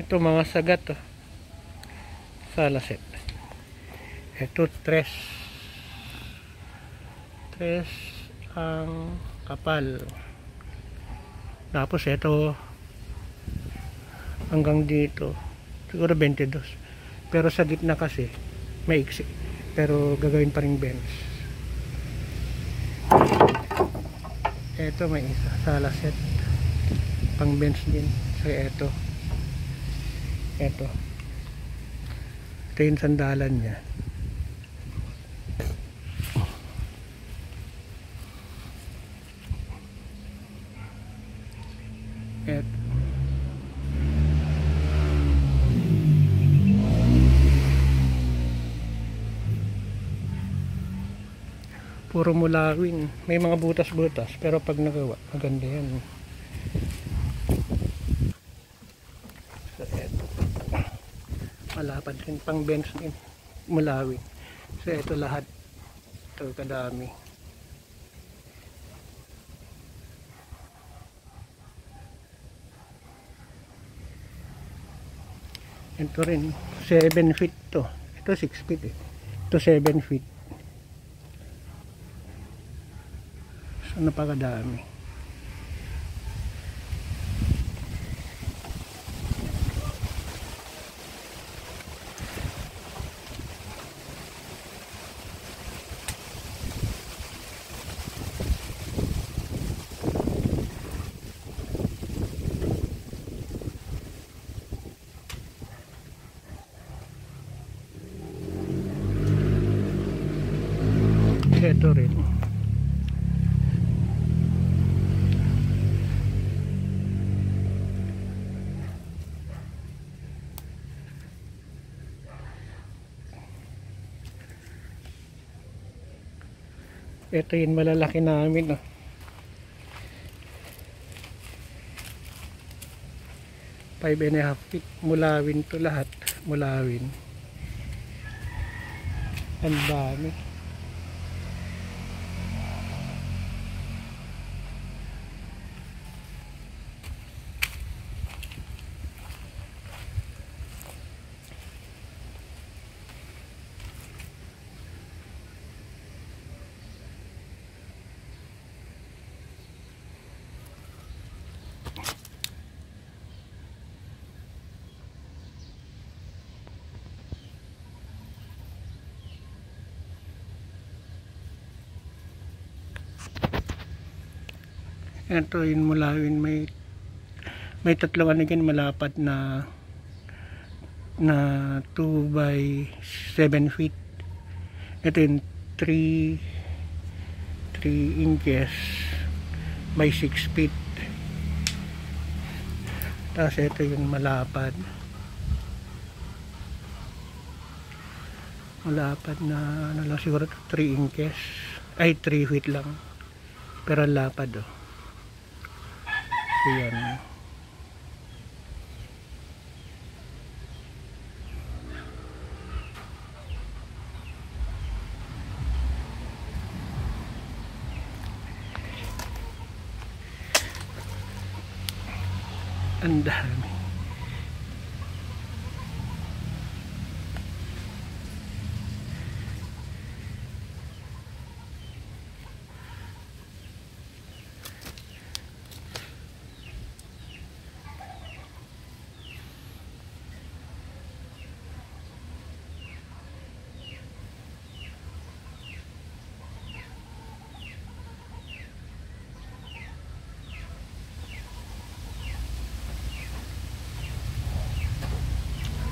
Ito mga sagat oh. Salaset. Ito tres ang kapal. Tapos ito hanggang dito siguro 22, pero sa gitna kasi may iksi, pero gagawin pa rin bench. Ito may isa salaset pang bench din. So ito yung sandalan niya. Puro mulawin, may mga butas-butas, pero pag nagawa maganda yan. So eto malapad din, pang bench din, mulawin. So eto lahat, ito kadami. Ito rin 7 feet to, ito 6 feet eh. Ito 7 feet. So napakadami. Ito rin ito yung malalaki namin oh. 5.5 feet, mulawin to lahat, mulawin. Ang dami. Ito yung mulawin, may tatlong ano yan, malapad na 2 by 7 feet. Ito yung 3 inches by 6 feet. Tapos ito yung malapad na ano lang siguro 3 inches, ay 3 feet lang, pero lapad oh. Ayan. Ang dami.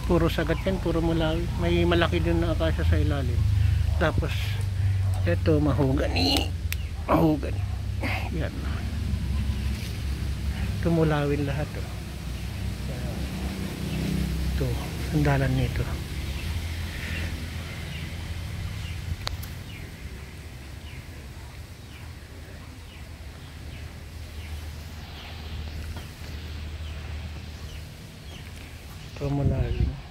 Puro sagat yan, puro mulawi. May malaki din na akasya sa ilalim. Tapos eto mahogany. Yan. Ito mulawin lahat oh. Ito sandalan nito. Ito mulawin.